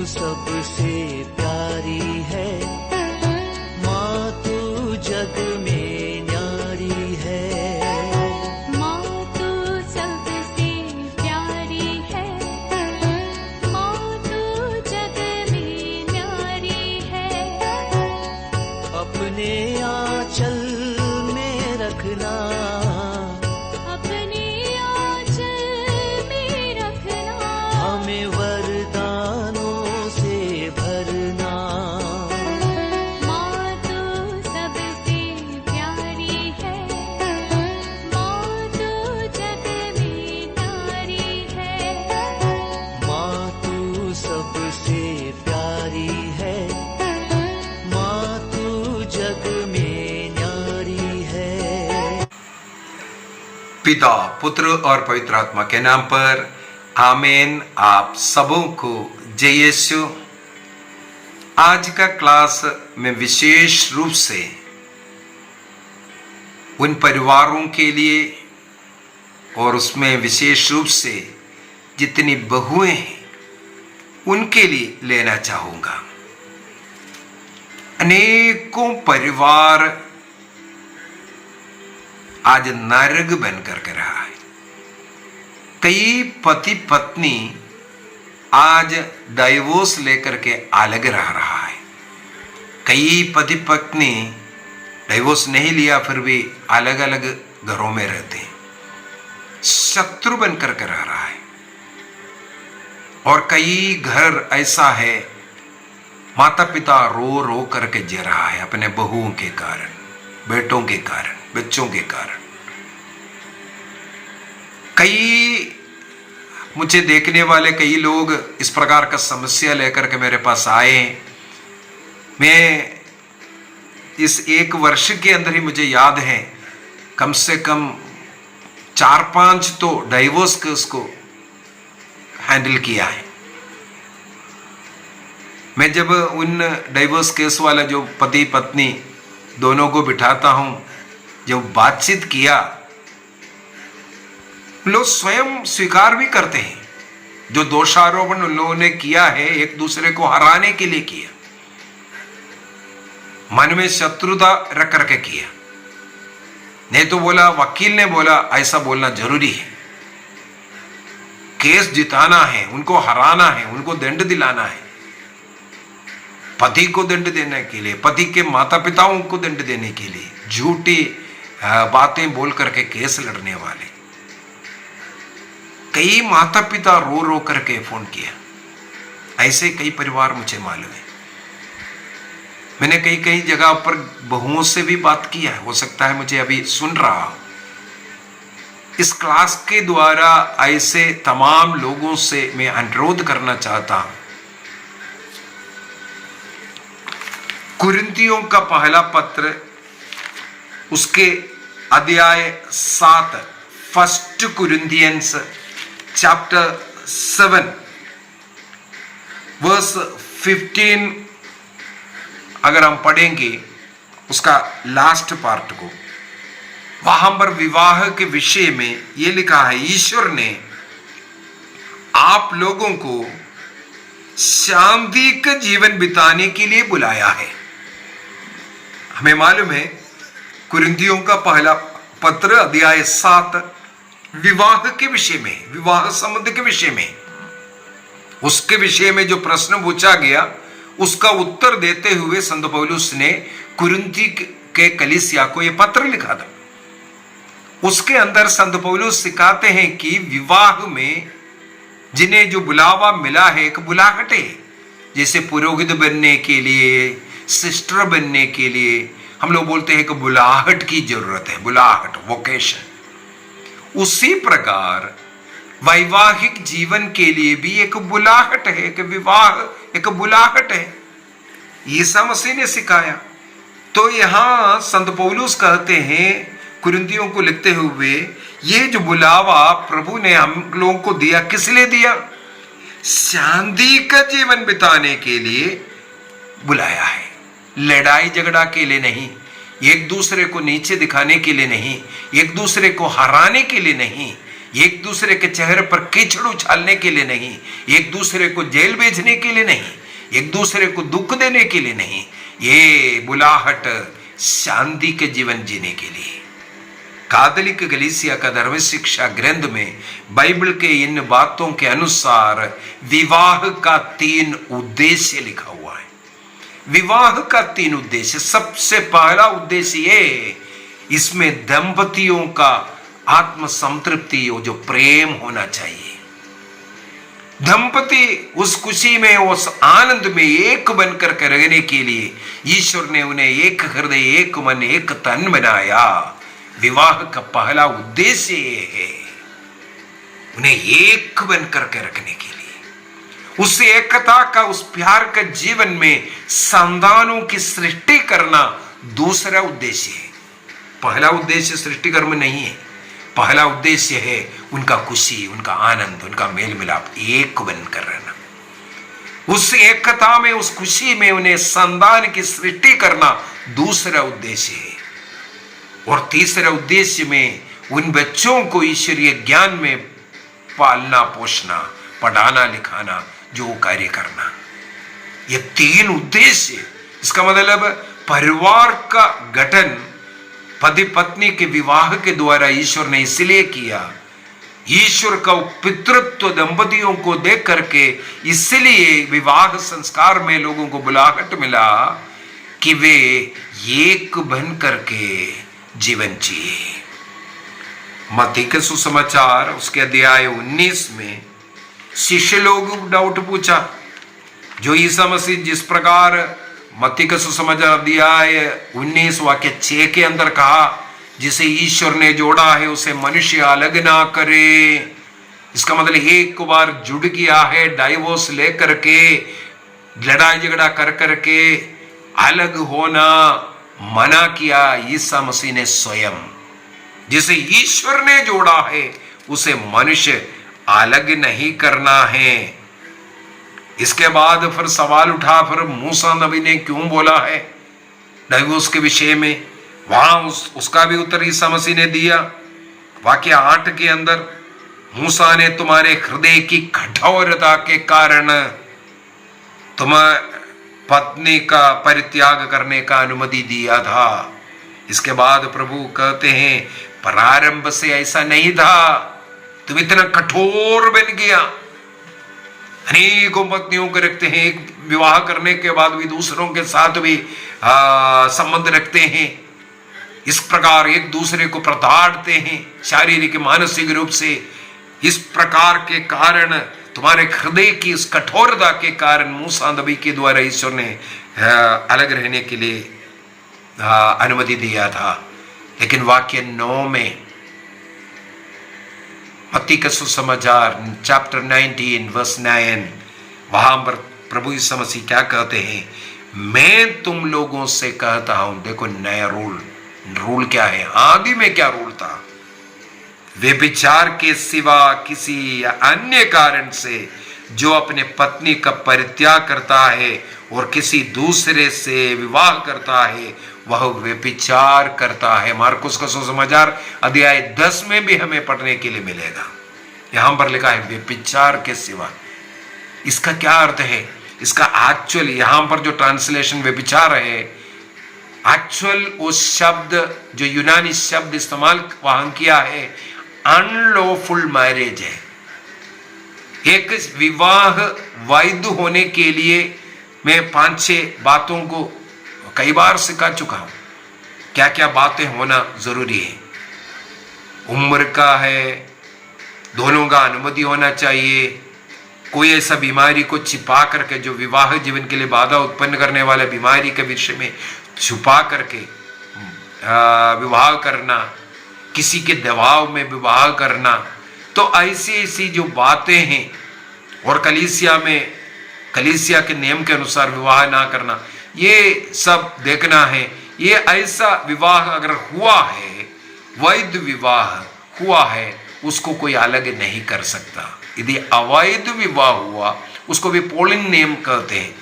सबसे प्यारी है, माँ तू जग में न्यारी है। माँ तू सबसे प्यारी है, माँ तू जग में न्यारी है। अपने आंचल में रखना, अपने आंचल में रखना, हमें वरदानों से भरना। माँ तू सबसे प्यारी है, माँ तू जग में न्यारी है। माँ तू सबसे प्यारी है, माँ तू जग में न्यारी है। पिता, पुत्र और पवित्र आत्मा के नाम पर आमीन। आप सबों को जय यीशु। आज का क्लास में विशेष रूप से उन परिवारों के लिए और उसमें विशेष रूप से जितनी बहुएं हैं उनके लिए लेना चाहूंगा। अनेकों परिवार आज नरक बनकर के रहा है। कई पति पत्नी आज डाइवोर्स लेकर के अलग रह रहा है। कई पति पत्नी डाइवोर्स नहीं लिया फिर भी अलग अलग घरों में रहते हैं, शत्रु बनकर के रह रहा है। और कई घर ऐसा है माता पिता रो रो करके जी रहा है अपने बहुओं के कारण, बेटों के कारण, बच्चों के कारण। कई मुझे देखने वाले कई लोग इस प्रकार का समस्या लेकर के मेरे पास आए। मैं इस एक वर्ष के अंदर ही मुझे याद है कम से कम 4-5 तो डाइवोर्स केस को हैंडल किया है। मैं जब उन डाइवोर्स केस वाला जो पति पत्नी दोनों को बिठाता हूं, जब बातचीत किया, लोग स्वयं स्वीकार भी करते हैं जो दोषारोपण उन लोगों ने किया है एक दूसरे को हराने के लिए किया, मन में शत्रुता रख करके किया। नहीं तो बोला, वकील ने बोला ऐसा बोलना जरूरी है, केस जिताना है, उनको हराना है, उनको दंड दिलाना है। पति को दंड देने के लिए, पति के माता पिताओं को दंड देने के लिए झूठी बातें बोल करके केस लड़ने वाले कई माता पिता रो रो करके फोन किया। ऐसे कई परिवार मुझे मालूम है। मैंने कई कई जगह पर बहुओं से भी बात किया है, हो सकता है मुझे अभी सुन रहा। इस क्लास के द्वारा ऐसे तमाम लोगों से मैं अनुरोध करना चाहता हूं। कुरिन्थियों का पहला पत्र उसके अध्याय 7 फर्स्ट कुरिन्थियंस चैप्टर 7 वर्स 15 अगर हम पढ़ेंगे उसका लास्ट पार्ट को, वहां पर विवाह के विषय में यह लिखा है, ईश्वर ने आप लोगों को शांति का जीवन बिताने के लिए बुलाया है। हमें मालूम है कुरिन्थियों का पहला पत्र अध्याय 7 विवाह के विषय में, विवाह संबंध के विषय में, उसके विषय में जो प्रश्न पूछा गया उसका उत्तर देते हुए संत पौलुस ने कुरिन्थी के कलीसिया को यह पत्र लिखा था। उसके अंदर संत पौलुस सिखाते हैं कि विवाह में जिन्हें जो बुलावा मिला है एक बुलाहट है। जैसे पुरोहित बनने के लिए, सिस्टर बनने के लिए हम लोग बोलते हैं कि बुलाहट की जरूरत है, बुलाहट, वोकेशन। उसी प्रकार वैवाहिक जीवन के लिए भी एक बुलाहट है, कि विवाह एक बुलाहट है। ईसा मसीह ने सिखाया। तो यहां संत पौलुस कहते हैं कुरिन्थियों को लिखते हुए, ये जो बुलावा प्रभु ने हम लोगों को दिया, किस लिए दिया? शांति का जीवन बिताने के लिए बुलाया है। लड़ाई झगड़ा के लिए नहीं, एक दूसरे को नीचे दिखाने के लिए नहीं, एक दूसरे को हराने के लिए नहीं, एक दूसरे के चेहरे पर कीचड़ उछालने के लिए नहीं, एक दूसरे को जेल भेजने के लिए नहीं, एक दूसरे को दुख देने के लिए नहीं, ये बुलाहट शांति के जीवन जीने के लिए। कैथोलिक कलीसिया का धर्म शिक्षा ग्रंथ में बाइबल के इन बातों के अनुसार विवाह का 3 उद्देश्य लिखा हुआ है। विवाह का 3 उद्देश्य। सबसे पहला उद्देश्य ये, इसमें दंपतियों का आत्म संतृप्ति, जो प्रेम होना चाहिए। दंपति उस खुशी में, उस आनंद में एक बनकर के रहने के लिए ईश्वर ने उन्हें एक हृदय, एक मन, एक तन बनाया। विवाह का पहला उद्देश्य ये है, उन्हें एक बनकर के रखने के लिए। उस एकता का, उस प्यार का जीवन में संतानों की सृष्टि करना दूसरा उद्देश्य है। पहला उद्देश्य सृष्टि कर्म नहीं है, पहला उद्देश्य है उनका खुशी, उनका आनंद, उनका मेल मिलाप, एक बनकर रहना। उस एकता में, उस खुशी में उन्हें संतान की सृष्टि करना दूसरा उद्देश्य है। और तीसरा उद्देश्य में उन बच्चों को ईश्वरीय ज्ञान में पालना पोषना, पढ़ाना लिखाना, जो कार्य करना। ये 3 उद्देश्य। इसका मतलब परिवार का गठन पति पत्नी के विवाह के द्वारा ईश्वर ने इसलिए किया। ईश्वर का पितृत्व दंपतियों को देख करके इसलिए विवाह संस्कार में लोगों को बुलाहट मिला कि वे एक बन करके जीवन जिए। मत्ती के सुसमाचार उसके अध्याय 19 में शिष्य लोग डाउट पूछा, जो ईसा मसीह जिस प्रकार मत्ती का सुसमाचार अध्याय 19 वाक्य 6 के अंदर कहा, जिसे ईश्वर ने जोड़ा है उसे मनुष्य अलग ना करे। इसका मतलब एक बार जुड़ गया है, डाइवोर्स लेकर के, लड़ाई झगड़ा कर करके अलग होना मना किया ईसा मसीह ने स्वयं। जिसे ईश्वर ने जोड़ा है उसे मनुष्य अलग नहीं करना है। इसके बाद फिर सवाल उठा, फिर मूसा नबी ने क्यों बोला है डाइवोर्स के विषय में? वहां उसका भी उत्तर ईसा मसीह ने दिया। वाक्य 8 के अंदर, मूसा ने तुम्हारे हृदय की कठोरता के कारण तुम पत्नी का परित्याग करने का अनुमति दिया था। इसके बाद प्रभु कहते हैं, प्रारंभ से ऐसा नहीं था, तुम इतना कठोर बन गया। अनेकों पत्नियों को रखते हैं, एक विवाह करने के बाद भी दूसरों के साथ भी संबंध रखते हैं। इस प्रकार एक दूसरे को प्रताड़ते हैं शारीरिक मानसिक रूप से। इस प्रकार के कारण, तुम्हारे हृदय की इस कठोरता के कारण मूसा नबी के द्वारा ईश्वर ने अलग रहने के लिए अनुमति दिया था। लेकिन वाक्य 9 में मत्ती का सुसमाचार चैप्टर 19 वर्स 9, वहां पर प्रभु यीशु मसीह क्या कहते हैं? मैं तुम लोगों से कहता हूं, देखो नया रूल क्या है। आदि में क्या रूल था? व्यभिचार के सिवा किसी अन्य कारण से जो अपने पत्नी का परित्याग करता है और किसी दूसरे से विवाह करता है, वह व्यभिचार करता है। मार्कुस का सुसमाचार अध्याय 10 में भी हमें पढ़ने के लिए मिलेगा। यहां पर लिखा है व्यभिचार के सिवा। इसका क्या अर्थ है? इसका एक्चुअल यहां पर जो ट्रांसलेशन व्यभिचार है, एक्चुअल वो शब्द जो यूनानी शब्द इस्तेमाल वहां किया है, अनलॉफुल मैरिज है। एक विवाह वैध होने के लिए मैं 5-6 बातों को कई बार सिखा चुका हूं, क्या क्या बातें होना जरूरी है। उम्र का है, दोनों का अनुमति होना चाहिए, कोई ऐसा बीमारी को छिपा करके जो विवाह जीवन के लिए बाधा उत्पन्न करने वाला बीमारी के विषय में छुपा करके विवाह करना, किसी के दबाव में विवाह करना, तो ऐसी ऐसी जो बातें हैं, और कलीसिया के नियम के अनुसार विवाह ना करना, ये सब देखना है। ये ऐसा विवाह अगर हुआ है, वैध विवाह हुआ है, उसको कोई अलग नहीं कर सकता। यदि अवैध विवाह हुआ, उसको भी पोलिंग नियम कहते हैं।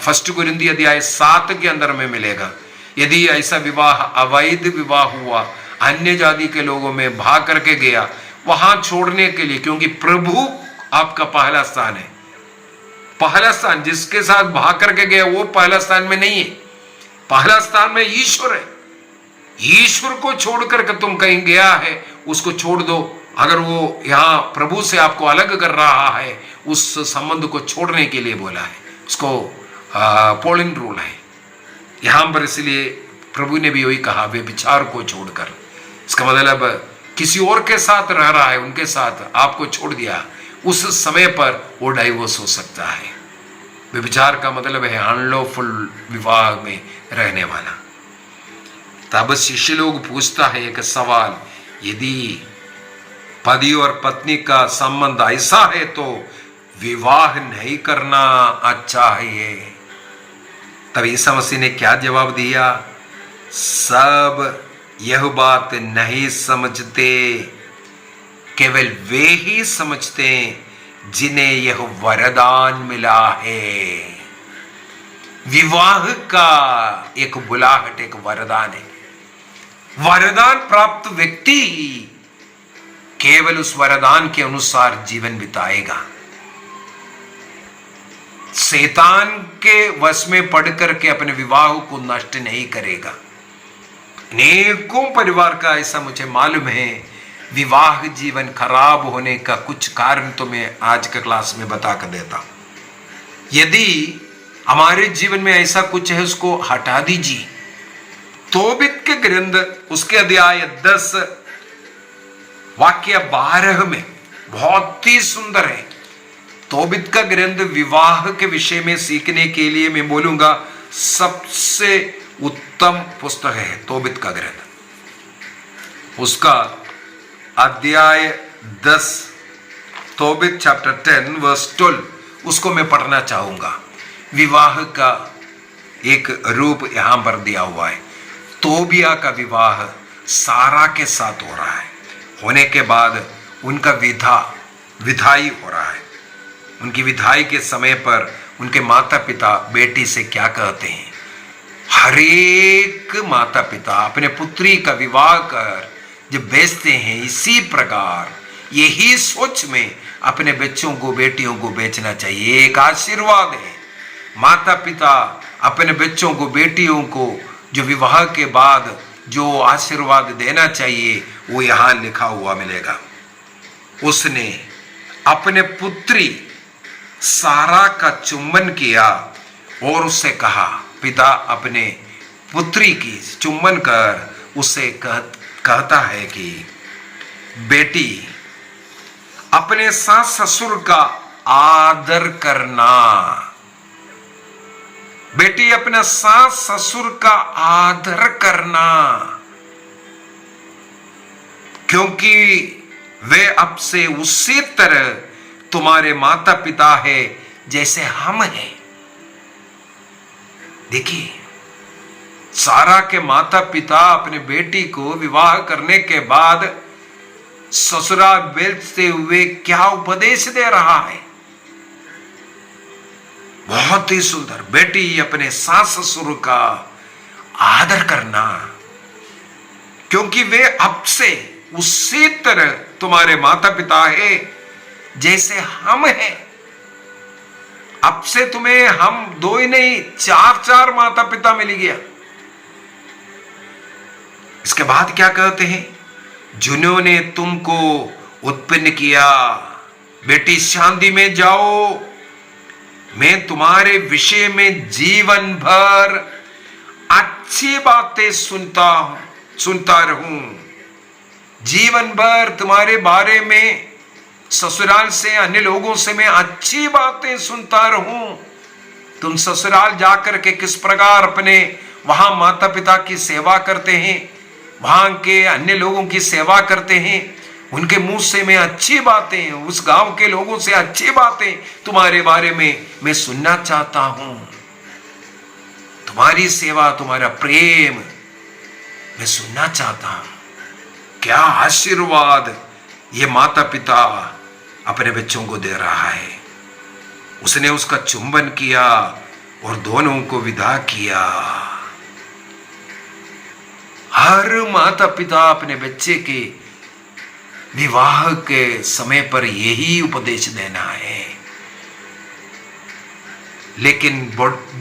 1 कुरिन्थी अध्याय 7 के अंदर में मिलेगा। यदि ऐसा विवाह अवैध विवाह हुआ, अन्य जाति के लोगों में भाग करके गया, वहां छोड़ने के लिए, क्योंकि प्रभु आपका पहला स्थान है। पहला स्थान जिसके साथ भाग करके गया वो पहला स्थान में नहीं है, पहला स्थान में ईश्वर है। ईश्वर को छोड़ करके तुम कहीं गया है, उसको छोड़ दो। अगर वो यहां प्रभु से आपको अलग कर रहा है, उस संबंध को छोड़ने के लिए बोला है। उसको पोलिंग रूल है यहां पर, इसलिए प्रभु ने भी वही कहा, वे विचार को छोड़कर। इसका मतलब किसी और के साथ रह रहा है, उनके साथ आपको छोड़ दिया, उस समय पर वो डाइवोर्स हो सकता है। व्यभिचार का मतलब है अनलॉफुल विवाह में रहने वाला। तब शिष्य लोग पूछता है एक सवाल, यदि पति और पत्नी का संबंध ऐसा है तो विवाह नहीं करना अच्छा है। तब ईसा मसीह ने क्या जवाब दिया? सब यह बात नहीं समझते, केवल वे ही समझते जिन्हें यह वरदान मिला है। विवाह का एक बुलाहट, एक वरदान है। वरदान प्राप्त व्यक्ति ही केवल उस वरदान के अनुसार जीवन बिताएगा। शैतान के वश में पड़ करके अपने विवाह को नष्ट नहीं करेगा। अनेकों परिवार का ऐसा मुझे मालूम है, विवाह जीवन खराब होने का कुछ कारण तो मैं आज के क्लास में बता कर देता हूं। यदि हमारे जीवन में ऐसा कुछ है, उसको हटा दीजिए। तोबित के ग्रंथ उसके अध्याय 10 वाक्य 12 में बहुत ही सुंदर है। तोबित का ग्रंथ विवाह के विषय में सीखने के लिए मैं बोलूंगा सबसे उत्तम पुस्तक है तोबित का ग्रंथ। उसका अध्याय 10 तोबित चैप्टर 10 वर्स 12, उसको मैं पढ़ना चाहूंगा। विवाह का एक रूप यहां पर दिया हुआ है। तोबिया का विवाह सारा के साथ हो रहा है। होने के बाद उनका विदाई हो रहा है। उनकी विदाई के समय पर उनके माता पिता बेटी से क्या कहते हैं? हर एक माता पिता अपने पुत्री का विवाह कर जब बेचते हैं, इसी प्रकार यही सोच में अपने बच्चों को, बेटियों को बेचना चाहिए। एक आशीर्वाद है। माता पिता अपने बच्चों को, बेटियों को जो विवाह के बाद जो आशीर्वाद देना चाहिए वो यहां लिखा हुआ मिलेगा। उसने अपने पुत्री सारा का चुम्बन किया और उससे कहा, पिता अपने पुत्री की चुम्बन कर उसे कहता है कि बेटी अपने सास ससुर का आदर करना। बेटी अपने सास ससुर का आदर करना, क्योंकि वे अब से उसी तरह तुम्हारे माता पिता है जैसे हम हैं। देखिए, सारा के माता पिता अपने बेटी को विवाह करने के बाद ससुराल बेचते हुए क्या उपदेश दे रहा है। बहुत ही सुंदर। बेटी अपने सास ससुर का आदर करना, क्योंकि वे अब से उसी तरह तुम्हारे माता पिता है जैसे हम हैं। अब से तुम्हें हम दो ही नहीं, चार माता पिता मिल गया। इसके बाद क्या कहते हैं? जिन्होंने तुमको उत्पन्न किया। बेटी शांति में जाओ, मैं तुम्हारे विषय में जीवन भर अच्छी बातें सुनता रहूं। जीवन भर तुम्हारे बारे में ससुराल से, अन्य लोगों से मैं अच्छी बातें सुनता रहूं। तुम ससुराल जाकर के किस प्रकार अपने वहां माता पिता की सेवा करते हैं, वहां के अन्य लोगों की सेवा करते हैं, उनके मुंह से मैं अच्छी बातें, उस गांव के लोगों से अच्छी बातें तुम्हारे बारे में मैं सुनना चाहता हूं। तुम्हारी सेवा, तुम्हारा प्रेम मैं सुनना चाहता हूं। क्या आशीर्वाद ये माता पिता अपने बच्चों को दे रहा है। उसने उसका चुंबन किया और दोनों को विदा किया। हर माता पिता अपने बच्चे के विवाह के समय पर यही उपदेश देना है। लेकिन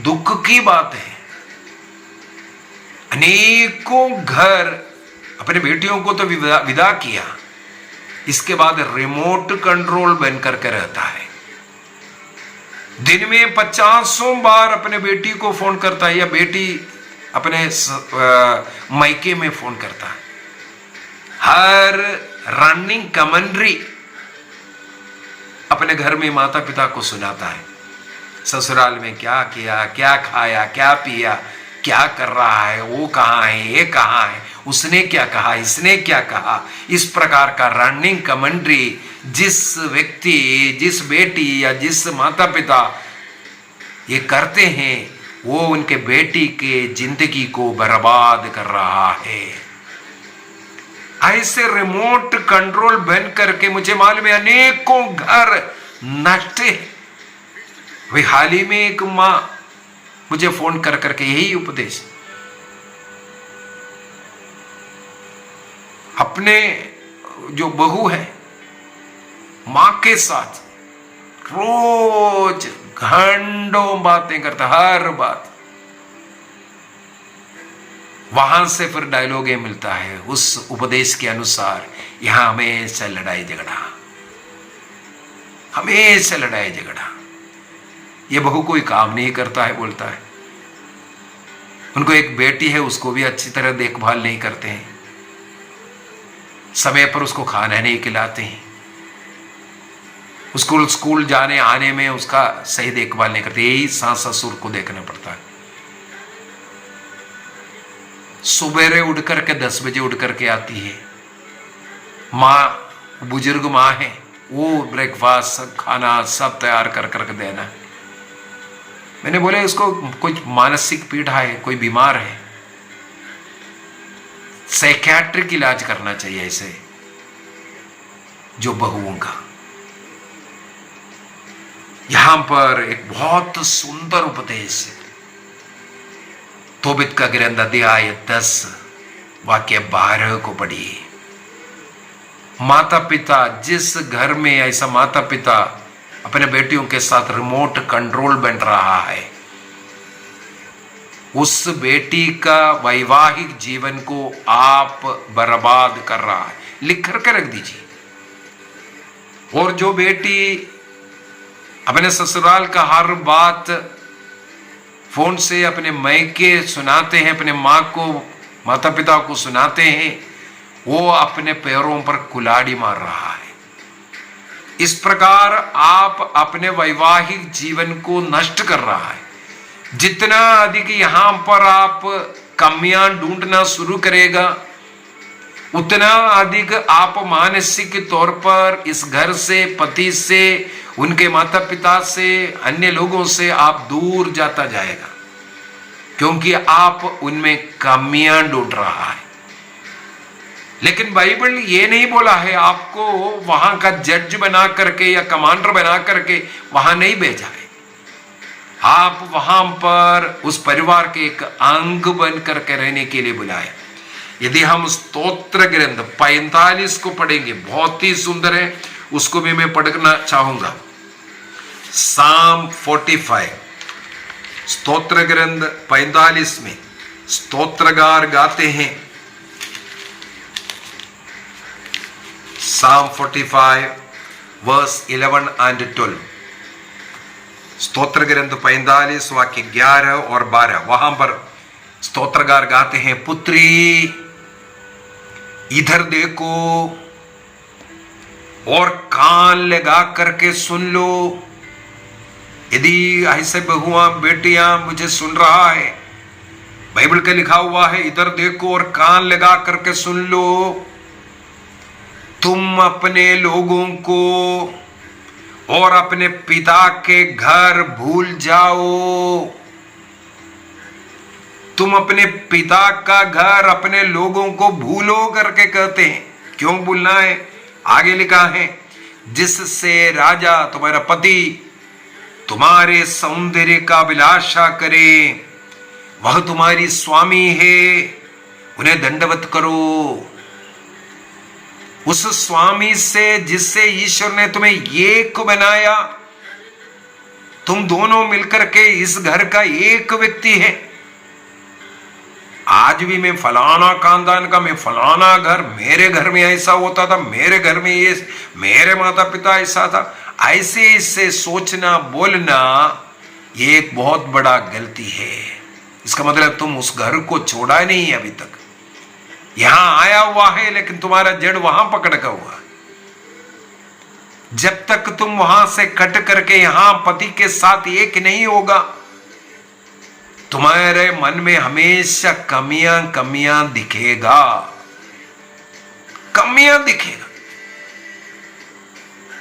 दुख की बात है, अनेकों घर अपने बेटियों को तो विदा किया, इसके बाद रिमोट कंट्रोल बन करके रहता है। दिन में 50 बार अपने बेटी को फोन करता है, या बेटी अपने मायके में फोन करता है। हर रनिंग कमेंट्री अपने घर में माता पिता को सुनाता है। ससुराल में क्या किया, क्या खाया, क्या पिया, क्या कर रहा है, वो कहाँ है, ये कहाँ है, उसने क्या कहा, इसने क्या कहा। इस प्रकार का रनिंग कमेंट्री जिस व्यक्ति, जिस बेटी या जिस माता पिता ये करते हैं, वो उनके बेटी के जिंदगी को बर्बाद कर रहा है। ऐसे रिमोट कंट्रोल बन करके मुझे मालूम है अनेकों घर नष्ट है। वे हाल ही में एक मां मुझे फोन कर करके यही उपदेश, अपने जो बहू है मां के साथ रोज घंटों बातें करता, हर बात। वहां से फिर डायलॉग ये मिलता है उस उपदेश के अनुसार, यहां हमेशा लड़ाई झगड़ा, हमेशा लड़ाई झगड़ा। ये बहू कोई काम नहीं करता है बोलता है। उनको एक बेटी है, उसको भी अच्छी तरह देखभाल नहीं करते हैं, समय पर उसको खाना नहीं खिलाते हैं, उसको स्कूल जाने आने में उसका सही देखभाल नहीं करते। यही सास ससुर को देखना पड़ता है। सुबेरे उठ करके 10 बजे उठ करके आती है माँ, बुजुर्ग माँ है, वो ब्रेकफास्ट खाना सब तैयार कर करके देना। मैंने बोले उसको कुछ मानसिक पीड़ा है, कोई बीमार है, साइकियाट्रिक इलाज करना चाहिए ऐसे जो बहुओं का। यहां पर एक बहुत सुंदर उपदेश है। तोबित का ग्रंथ अध्याय 10 वाक्य 12 को पढ़िए। माता पिता, जिस घर में ऐसा माता पिता अपने बेटियों के साथ रिमोट कंट्रोल बन रहा है, उस बेटी का वैवाहिक जीवन को आप बर्बाद कर रहा है। लिख करके रख दीजिए। और जो बेटी अपने ससुराल का हर बात फोन से अपने मायके सुनाते हैं, अपने माँ को, माता पिता को सुनाते हैं, वो अपने पैरों पर कुल्हाड़ी मार रहा है। इस प्रकार आप अपने वैवाहिक जीवन को नष्ट कर रहा है। जितना अधिक यहां पर आप कमियां ढूंढना शुरू करेगा, उतना अधिक आप मानसिक तौर पर इस घर से, पति से, उनके माता पिता से, अन्य लोगों से आप दूर जाता जाएगा, क्योंकि आप उनमें कमियां ढूंढ रहा है। लेकिन बाइबल ये नहीं बोला है आपको वहां का जज बना करके या कमांडर बना करके वहां नहीं भेजा है। आप वहां पर उस परिवार के एक अंग बन करके रहने के लिए बुलाया। यदि हम स्तोत्र ग्रंथ 45 को पढ़ेंगे, बहुत ही सुंदर है, उसको भी मैं पढ़ना चाहूंगा। साम 45, स्तोत्र ग्रंथ 45 में स्तोत्रगार गाते हैं। Psalm 45 verse 11 and 12, स्तोत्र ग्रंथ 45 वाक्य 11 और 12। वहां पर स्तोत्रगार गाते हैं, पुत्री इधर देखो और कान लगा करके सुन लो। यदि ऐसे बहुआ बेटियां मुझे सुन रहा है, बाइबल का लिखा हुआ है, इधर देखो और कान लगा करके सुन लो। तुम अपने लोगों को और अपने पिता के घर भूल जाओ। तुम अपने पिता का घर, अपने लोगों को भूलो करके कहते हैं। क्यों भूलना है? आगे लिखा है, जिससे राजा तुम्हारा पति तुम्हारे सौंदर्य का अभिलाषा करे, वह तुम्हारी स्वामी है, उन्हें दंडवत करो। उस स्वामी से जिससे ईश्वर ने तुम्हें एक बनाया, तुम दोनों मिलकर के इस घर का एक व्यक्ति है। आज भी मैं फलाना खानदान का, मैं फलाना घर, मेरे घर में ऐसा होता था, मेरे घर में ये, मेरे माता पिता ऐसा था, ऐसे इससे सोचना बोलना ये एक बहुत बड़ा गलती है। इसका मतलब तुम उस घर को छोड़ा नहीं है, अभी तक यहां आया हुआ है, लेकिन तुम्हारा जड़ वहां पकड़ का हुआ। जब तक तुम वहां से कट करके यहां पति के साथ एक नहीं होगा, तुम्हारे मन में हमेशा कमियां दिखेगा, कमियां दिखेगा।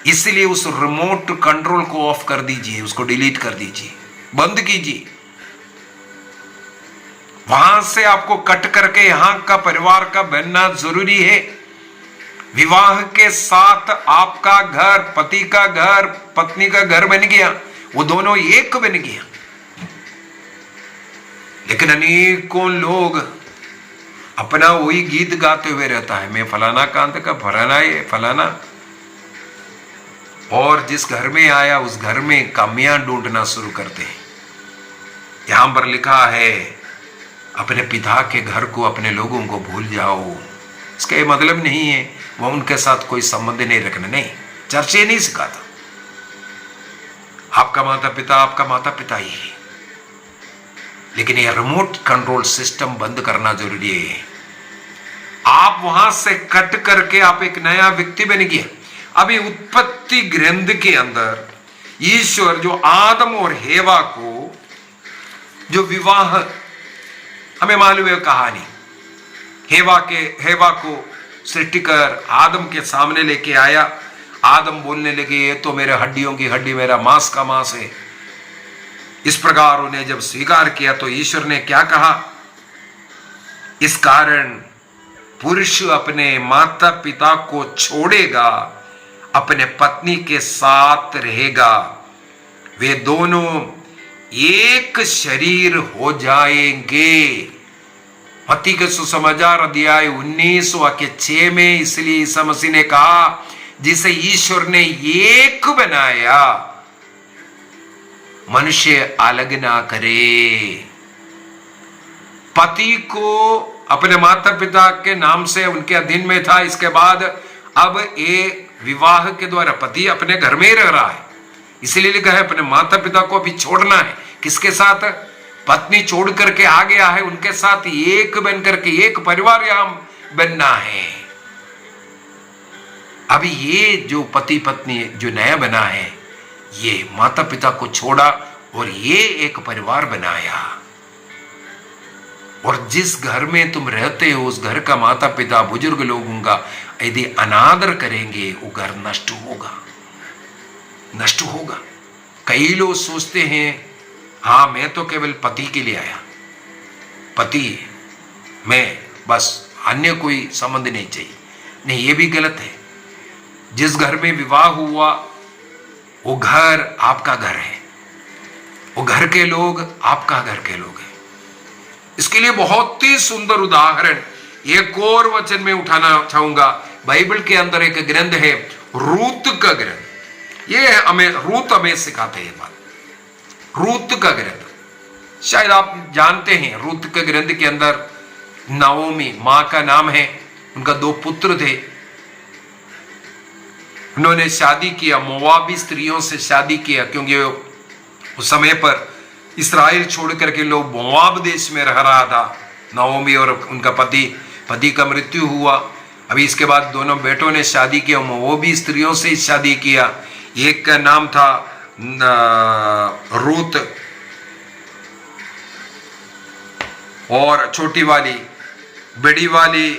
इसलिए उस रिमोट कंट्रोल को ऑफ कर दीजिए, उसको डिलीट कर दीजिए, बंद कीजिए। वहां से आपको कट करके यहां का परिवार का बनना जरूरी है। विवाह के साथ आपका घर, पति का घर, पत्नी का घर बन गया, वो दोनों एक बन गया। लेकिन अनेकों लोग अपना वही गीत गाते हुए रहता है, मैं फलाना कांत का, फलाना ये फलाना, और जिस घर में आया उस घर में कमियां ढूंढना शुरू करते हैं। यहां पर लिखा है अपने पिता के घर को, अपने लोगों को भूल जाओ। इसका ये मतलब नहीं है वो उनके साथ कोई संबंध नहीं रखना, नहीं, चर्च ये नहीं सिखाता। आपका माता पिता ही है, लेकिन ये रिमोट कंट्रोल सिस्टम बंद करना जरूरी है। आप वहां से कट करके आप एक नया व्यक्ति बन गए। अभी उत्पत्ति ग्रंथ के अंदर ईश्वर जो आदम और हेवा को जो विवाह, हमें मालूम है कहानी, हेवा को सृष्टिकर आदम के सामने लेके आया। आदम बोलने लगे ये तो मेरे हड्डियों की हड्डी, मेरा मांस का मांस है। इस प्रकार उन्हें जब स्वीकार किया तो ईश्वर ने क्या कहा, इस कारण पुरुष अपने माता पिता को छोड़ेगा, अपने पत्नी के साथ रहेगा, वे दोनों एक शरीर हो जाएंगे। मत्ती के सुसमाचार अध्याय 19 वाक्य 6 में इसलिए ईसा मसीह ने कहा जिसे ईश्वर ने एक बनाया मनुष्य अलग ना करे। पति को अपने माता पिता के नाम से उनके अधीन में था, इसके बाद अब ये विवाह के द्वारा पति अपने घर में ही रह रहा है। इसलिए लिखा है अपने माता पिता को अभी छोड़ना है। किसके साथ? पत्नी छोड़ करके आ गया है, उनके साथ एक बन करके एक परिवार यहां बनना है। अभी ये जो पति पत्नी जो नया बना है, ये माता पिता को छोड़ा और ये एक परिवार बनाया। और जिस घर में तुम रहते हो उस घर का माता पिता बुजुर्ग लोगों का यदि अनादर करेंगे, वो घर नष्ट होगा, नष्ट होगा। कई लोग सोचते हैं हाँ मैं तो केवल पति के लिए आया, पति मैं बस, अन्य कोई संबंध नहीं चाहिए। नहीं, ये भी गलत है। जिस घर में विवाह हुआ वो घर आपका घर है, वो घर के लोग आपका घर के लोग हैं। इसके लिए बहुत ही सुंदर उदाहरण एक और वचन में उठाना चाहूंगा। बाइबल के अंदर एक ग्रंथ है रूत का ग्रंथ। ये रूत हमें सिखाते हैं बात, रूत का ग्रंथ। शायद आप जानते हैं रूत के ग्रंथ के अंदर नाओमी मां का नाम है, उनका 2 पुत्र थे। उन्होंने शादी किया, मोवाबी स्त्रियों से शादी किया, क्योंकि उस समय पर इस्राएल छोड़ करके लोग मोवाब देश में रह रहा था। नाओमी और उनका पति का मृत्यु हुआ। अभी इसके बाद दोनों बेटों ने शादी किया, मोवाबी स्त्रियों से शादी किया। एक का नाम था रूत और छोटी वाली, बड़ी वाली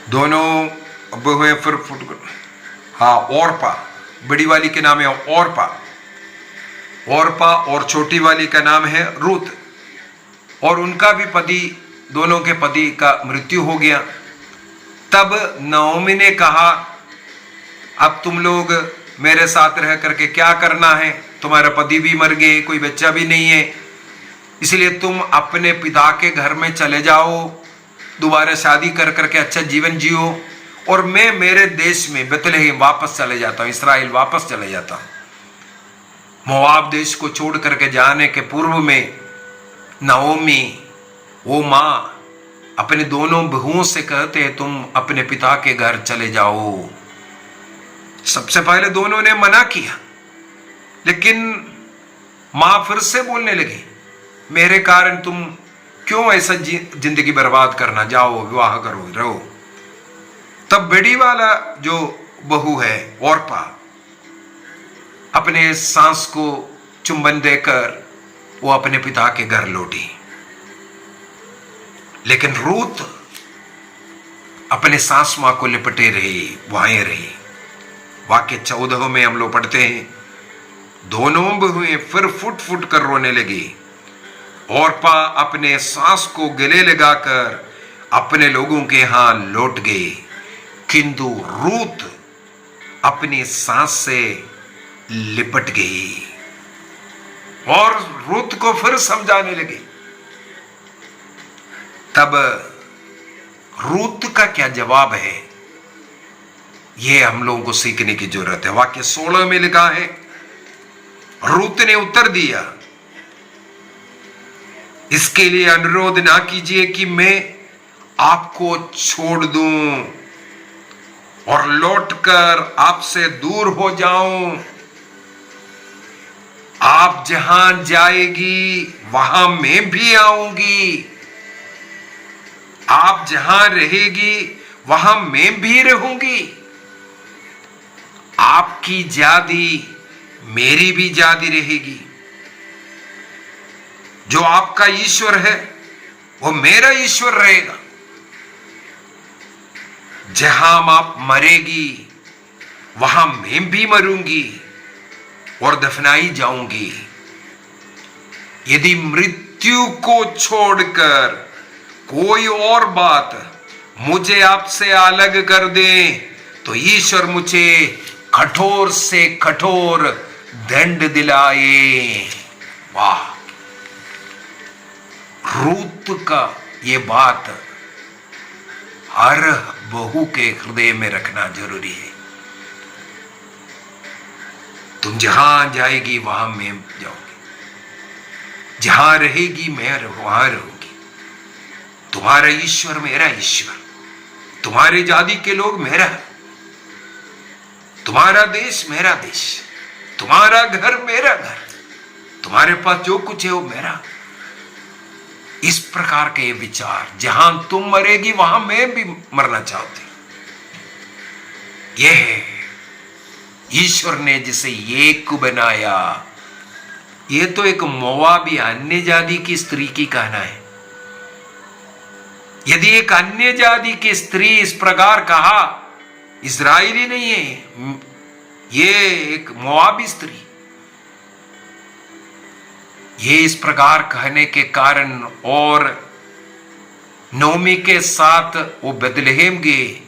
दोनों अब हुए फिर औरपा, बड़ी वाली के नाम है औरपा और छोटी वाली का नाम है रूत। और उनका भी पति, दोनों के पति का मृत्यु हो गया। तब नाओमी ने कहा अब तुम लोग मेरे साथ रह करके क्या करना है, तुम्हारा पति भी मर गए, कोई बच्चा भी नहीं है, इसलिए तुम अपने पिता के घर में चले जाओ, दोबारा शादी कर करके अच्छा जीवन जियो, और मैं मेरे देश में बेथलेहम वापस चले जाता हूं, इसराइल वापस चले जाता हूं। मोआब देश को छोड़ करके जाने के पूर्व में नाओमी, वो मां अपने दोनों बहुओं से कहते हैं तुम अपने पिता के घर चले जाओ। सबसे पहले दोनों ने मना किया, लेकिन मां फिर से बोलने लगी, मेरे कारण तुम क्यों ऐसा जिंदगी बर्बाद करना, जाओ विवाह करो रहो। तब बड़ी वाला जो बहू है ओरपा अपने सास को चुंबन देकर वो अपने पिता के घर लौटी, लेकिन रूत अपने सास मां को लिपटे रही, वहां रही। वाक्य 14 में हम लोग पढ़ते हैं, दोनों बहुएं फिर फुट फुट कर रोने लगी। ओरपा अपने सास को गले लगाकर अपने लोगों के यहां लौट गई, किंतु रूत अपनी सास से लिपट गई और रूत को फिर समझाने लगी। तब रूत का क्या जवाब है, यह हम लोगों को सीखने की जरूरत है। वाक्य 16 में लिखा है, रूत ने उत्तर दिया, इसके लिए अनुरोध ना कीजिए कि मैं आपको छोड़ दूं और लौटकर आपसे दूर हो जाऊं। आप जहां जाएगी वहां मैं भी आऊंगी, आप जहां रहेगी वहां मैं भी रहूंगी। आपकी जाति मेरी भी जाति रहेगी। जो आपका ईश्वर है वो मेरा ईश्वर रहेगा। जहां आप मरेगी वहां मैं भी मरूंगी और दफनाई जाऊंगी। यदि मृत्यु को छोड़कर कोई और बात मुझे आपसे अलग कर दे तो ईश्वर मुझे कठोर से कठोर दंड दिलाए। वाह, रूत का ये बात हर बहू के हृदय में रखना जरूरी है। तुम जहां जाएगी वहां मैं जाऊंगी, जहां रहेगी मैं वहां रहूंगी। तुम्हारा ईश्वर मेरा ईश्वर, तुम्हारे जाति के लोग मेरा, तुम्हारा देश मेरा देश, तुम्हारा घर मेरा घर, तुम्हारे पास जो कुछ है वो मेरा। इस प्रकार के विचार, जहां तुम मरेगी वहां मैं भी मरना चाहती हूं, यह है ईश्वर ने जिसे एक बनाया। यह तो एक मोआबी अन्य जाति की स्त्री की कहना है। यदि एक अन्य जाति की स्त्री इस प्रकार कहा, इजरायली नहीं है, ये एक मोआबी स्त्री, ये इस प्रकार कहने के कारण और नोमी के साथ वो बेथलेहम गए।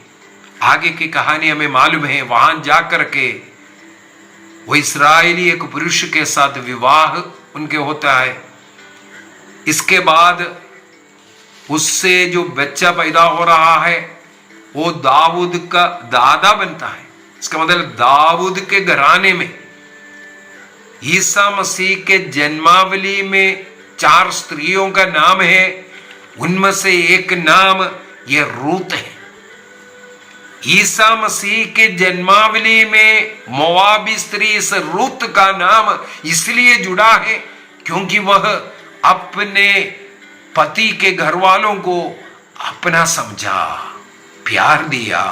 आगे की कहानी हमें मालूम है, वहां जाकर के वो इस्राएली एक पुरुष के साथ विवाह उनके होता है। इसके बाद उससे जो बच्चा पैदा हो रहा है वो दाऊद का दादा बनता है। इसका मतलब दाऊद के घराने में ईसा मसीह के जन्मावली में 4 स्त्रियों का नाम है, उनमें से एक नाम ये रूत है। ईसा मसीह के जन्मावली में मोआबी स्त्री इस रूत का नाम इसलिए जुड़ा है क्योंकि वह अपने पति के घर वालों को अपना समझा, प्यार दिया,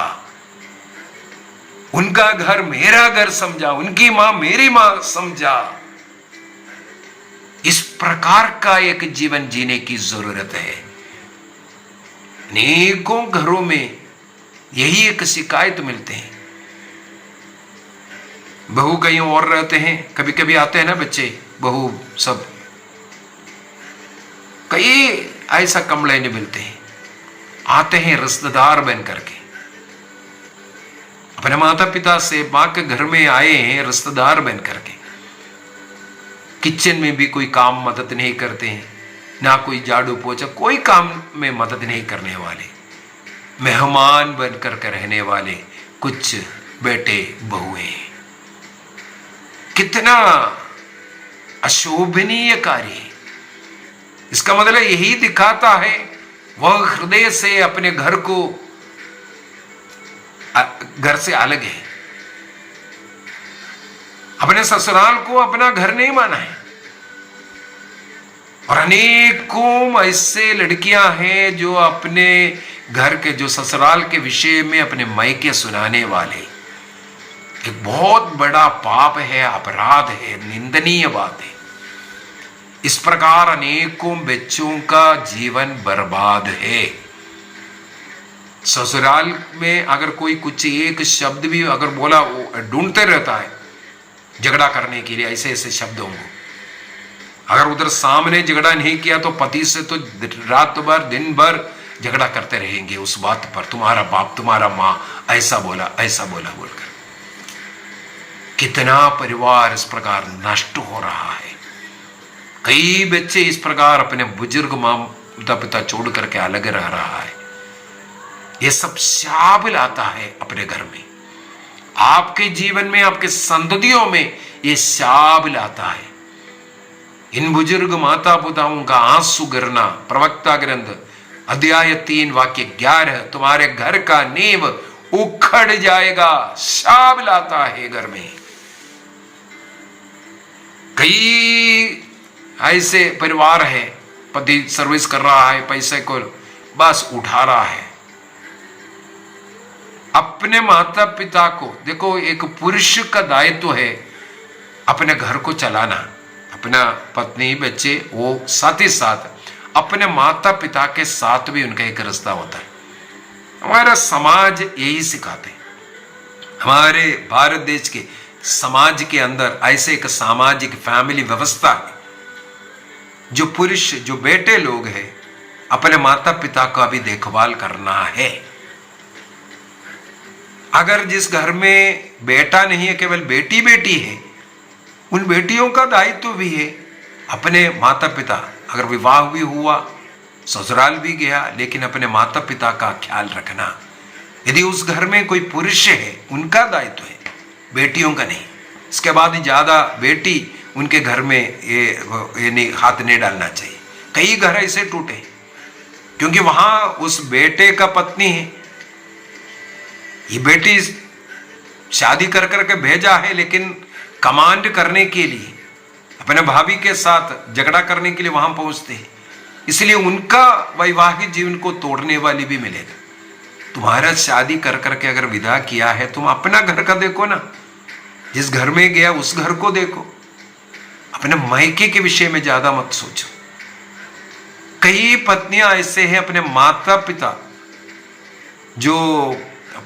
उनका घर मेरा घर समझा, उनकी मां मेरी मां समझा। इस प्रकार का एक जीवन जीने की जरूरत है। अनेकों घरों में यही एक शिकायत मिलते हैं। बहू कहीं और रहते हैं, कभी कभी आते हैं ना बच्चे, बहू सब, कई ऐसा कमले नहीं मिलते हैं, आते हैं रिश्तेदार बन करके। अपने माता पिता से मां के घर में आए हैं रिश्तेदार बन करके। किचन में भी कोई काम मदद नहीं करते हैं, ना कोई झाड़ू पोछा, कोई काम में मदद नहीं करने वाले, मेहमान बनकर के रहने वाले कुछ बेटे बहुएं। कितना अशोभनीय कार्य है। इसका मतलब यही दिखाता है वह हृदय से अपने घर से अलग है, अपने ससुराल को अपना घर नहीं माना है। और अनेकों ऐसे लड़कियां हैं जो अपने घर के, जो ससुराल के विषय में अपने मायके सुनाने वाले। एक बहुत बड़ा पाप है, अपराध है, निंदनीय बात है। इस प्रकार अनेकों बच्चों का जीवन बर्बाद है। ससुराल में अगर कोई कुछ एक शब्द भी अगर बोला, वो ढूंढते रहता है झगड़ा करने के लिए, ऐसे ऐसे शब्दों को। अगर उधर सामने झगड़ा नहीं किया तो पति से तो रात भर दिन भर झगड़ा करते रहेंगे उस बात पर, तुम्हारा बाप तुम्हारा माँ ऐसा बोला बोलकर। कितना परिवार इस प्रकार नष्ट हो रहा है। कई बच्चे इस प्रकार अपने बुजुर्ग माता पिता छोड़ करके अलग रह रहा है। यह सब शाप लाता है अपने घर में, आपके जीवन में, आपके संततियों में यह शाप लाता है। इन बुजुर्ग माता पिताओं का आंसू गिरना, प्रवक्ता ग्रंथ अध्याय 3 वाक्य 11, तुम्हारे घर का नींव उखड़ जाएगा, शाप लाता है घर में। कई ऐसे परिवार है, पति सर्विस कर रहा है, पैसे को बस उठा रहा है। अपने माता पिता को देखो, एक पुरुष का दायित्व है अपने घर को चलाना, अपना पत्नी बच्चे, वो साथ ही साथ अपने माता पिता के साथ भी उनका एक रिश्ता होता है। हमारा समाज यही सिखाते हैं। हमारे भारत देश के समाज के अंदर ऐसे एक सामाजिक फैमिली व्यवस्था है। जो पुरुष, जो बेटे लोग हैं, अपने माता पिता का भी देखभाल करना है। अगर जिस घर में बेटा नहीं है, केवल बेटी बेटी है, उन बेटियों का दायित्व भी है अपने माता पिता, अगर विवाह भी हुआ, ससुराल भी गया, लेकिन अपने माता पिता का ख्याल रखना। यदि उस घर में कोई पुरुष है, उनका दायित्व है, बेटियों का नहीं। इसके बाद ज्यादा बेटी उनके घर में ये नहीं, हाथ नहीं डालना चाहिए। कई घर ऐसे टूटे क्योंकि वहां उस बेटे का पत्नी है, ये बेटी शादी कर करके भेजा है, लेकिन कमांड करने के लिए, अपने भाभी के साथ झगड़ा करने के लिए वहां पहुंचते हैं। इसलिए उनका वैवाहिक जीवन को तोड़ने वाली भी मिलेगा। तुम्हारा शादी कर करके अगर विदा किया है, तुम अपना घर का देखो ना, जिस घर में गया उस घर को देखो, अपने मायके के विषय में ज्यादा मत सोचो। कई पत्नियां ऐसे हैं, अपने माता पिता, जो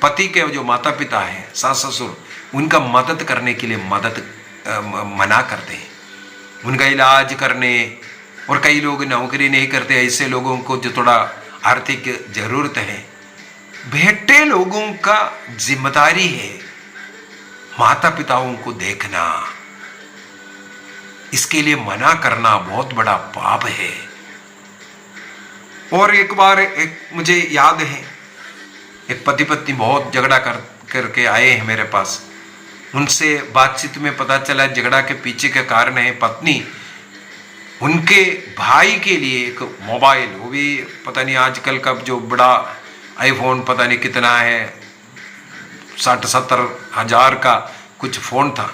पति के जो माता पिता हैं, सास ससुर, उनका मदद करने के लिए मना करते हैं, उनका इलाज करने। और कई लोग नौकरी नहीं करते, ऐसे लोगों को जो थोड़ा आर्थिक जरूरत है, बेटे लोगों का जिम्मेदारी है माता पिताओं को देखना। इसके लिए मना करना बहुत बड़ा पाप है। और एक बार मुझे याद है, एक पति पत्नी बहुत झगड़ा करके आए हैं मेरे पास। उनसे बातचीत में पता चला झगड़ा के पीछे का कारण है पत्नी उनके भाई के लिए एक मोबाइल, वो भी पता नहीं आजकल का जो बड़ा आईफोन पता नहीं कितना है, 60-70 हजार का कुछ फोन था,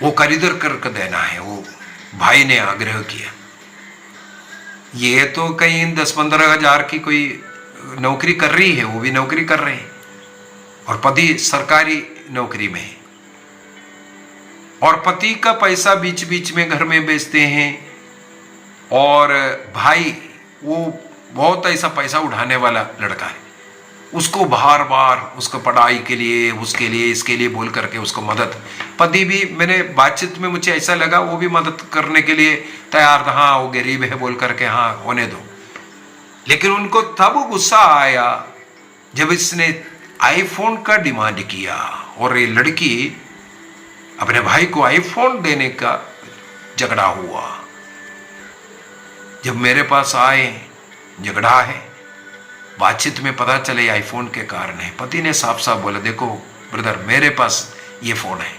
वो खरीद करके देना है। वो भाई ने आग्रह किया। ये तो कहीं 10-15 हजार की कोई नौकरी कर रही है, वो भी नौकरी कर रहे हैं, और पति सरकारी नौकरी में है, और पति का पैसा बीच बीच में घर में बेचते हैं। और भाई वो बहुत ऐसा पैसा उठाने वाला लड़का है, उसको बार बार उसको पढ़ाई के लिए, उसके लिए, इसके लिए बोल करके उसको मदद। पति भी, मैंने बातचीत में मुझे ऐसा लगा वो भी मदद करने के लिए तैयार था। हाँ वो गरीब है बोल करके हाँ होने दो। लेकिन उनको तब गुस्सा आया जब इसने आईफोन का डिमांड किया, और ये लड़की अपने भाई को आईफोन देने का झगड़ा हुआ। जब मेरे पास आए, झगड़ा है, बातचीत में पता चले आईफोन के कारण है। पति ने साफ साफ बोला, देखो ब्रदर, मेरे पास ये फोन है,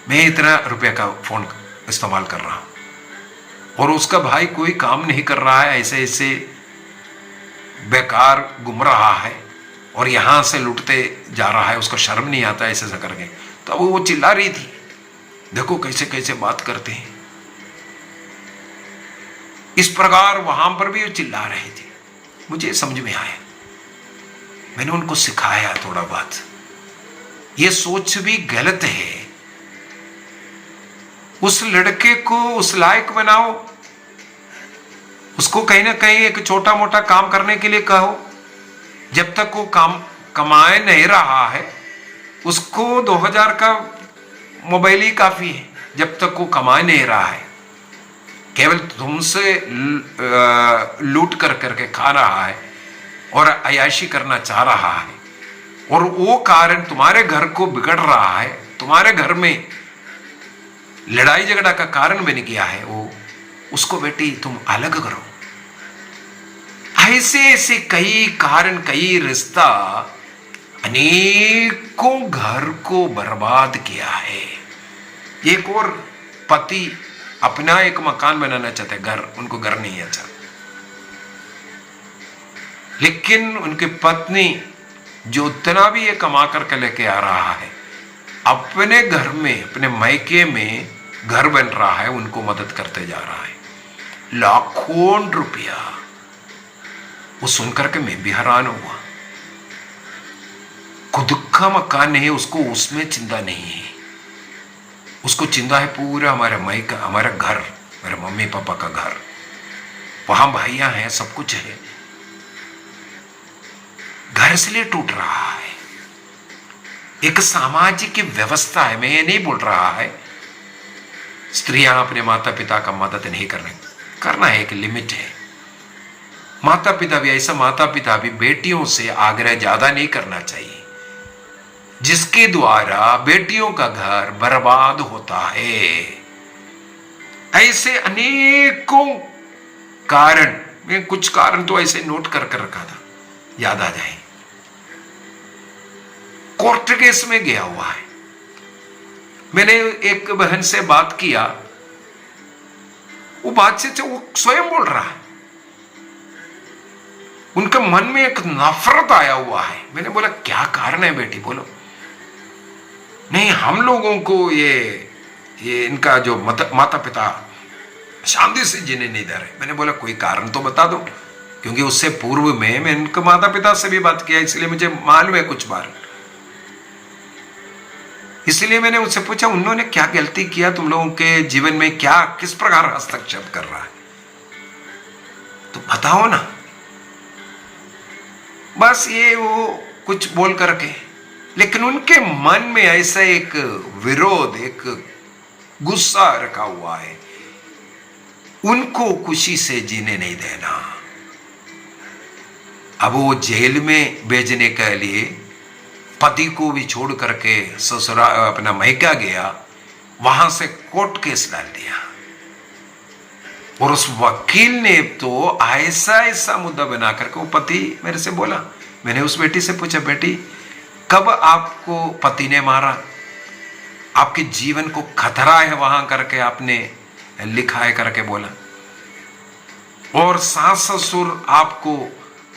मैं इतना रुपये का फोन इस्तेमाल कर रहा हूं, और उसका भाई कोई काम नहीं कर रहा है, ऐसे ऐसे बेकार घूम रहा है और यहां से लुटते जा रहा है, उसको शर्म नहीं आता ऐसे ऐसा करके। तो वो चिल्ला रही थी, देखो कैसे कैसे बात करते हैं। इस प्रकार वहां पर भी वो चिल्ला रहे थे। मुझे समझ में आया, मैंने उनको सिखाया थोड़ा बहुत, ये सोच भी गलत है। उस लड़के को उस लायक बनाओ, उसको कहीं ना कहीं एक छोटा मोटा काम करने के लिए कहो। जब तक वो काम कमाए नहीं रहा है, उसको 2000 का मोबाइल ही काफी है। जब तक वो कमा नहीं रहा है, केवल तुमसे लूट कर करके खा रहा है और अयाशी करना चाह रहा है, और वो कारण तुम्हारे घर को बिगड़ रहा है, तुम्हारे घर में लड़ाई झगड़ा का कारण बन गया है, वो उसको बेटी तुम अलग करो। ऐसे ऐसे कई कारण, कई रिश्ता अनेकों घर को बर्बाद किया है। एक और पति अपना एक मकान बनाना चाहते, घर, उनको घर नहीं अच्छा, लेकिन उनकी पत्नी जो उतना भी ये कमा करके लेके आ रहा है, अपने घर में, अपने मायके में घर बन रहा है, उनको मदद करते जा रहा है, लाखों रुपया। वो सुनकर के मैं भी हैरान हुआ। खुद का मकान नहीं है उसको, उसमें चिंता नहीं है, उसको चिंता है पूरा हमारा मायका, हमारा घर, मेरे मम्मी पापा का घर, वहां भाइयां हैं, सब कुछ है। घर इसलिए टूट रहा है, एक सामाजिक व्यवस्था है। मैं ये नहीं बोल रहा है स्त्रियां अपने माता पिता का मदद नहीं करना है, एक लिमिट है। माता पिता भी, ऐसा माता पिता भी बेटियों से आग्रह ज्यादा नहीं करना चाहिए, जिसके द्वारा बेटियों का घर बर्बाद होता है। ऐसे अनेकों कारण, मैं कुछ कारण तो ऐसे नोट कर रखा था, याद आ जाए। कोर्ट केस में गया हुआ है। मैंने एक बहन से बात किया, वो बातचीत से वो स्वयं बोल रहा है, उनके मन में एक नफरत आया हुआ है। मैंने बोला क्या कारण है बेटी, बोलो। नहीं, हम लोगों को ये इनका जो माता पिता शांति से जीने नहीं दे रहे। मैंने बोला कोई कारण तो बता दो, क्योंकि उससे पूर्व में मैं इनके माता पिता से भी बात किया, इसलिए मुझे मालूम है कुछ बार। इसलिए मैंने उससे पूछा उन्होंने क्या गलती किया, तुम लोगों के जीवन में क्या, किस प्रकार हस्तक्षेप कर रहा है, तो बताओ ना। बस ये वो कुछ बोल करके, लेकिन उनके मन में ऐसा एक विरोध, एक गुस्सा रखा हुआ है, उनको खुशी से जीने नहीं देना। अब वो जेल में भेजने के लिए पति को भी छोड़ करके ससुरा अपना मायका गया, वहां से कोर्ट केस डाल दिया। और उस वकील ने तो ऐसा मुद्दा बना करके, वो पति मेरे से बोला, मैंने उस बेटी से पूछा बेटी कब आपको पति ने मारा, आपके जीवन को खतरा है वहां करके आपने लिखा है करके बोला, और सास ससुर आपको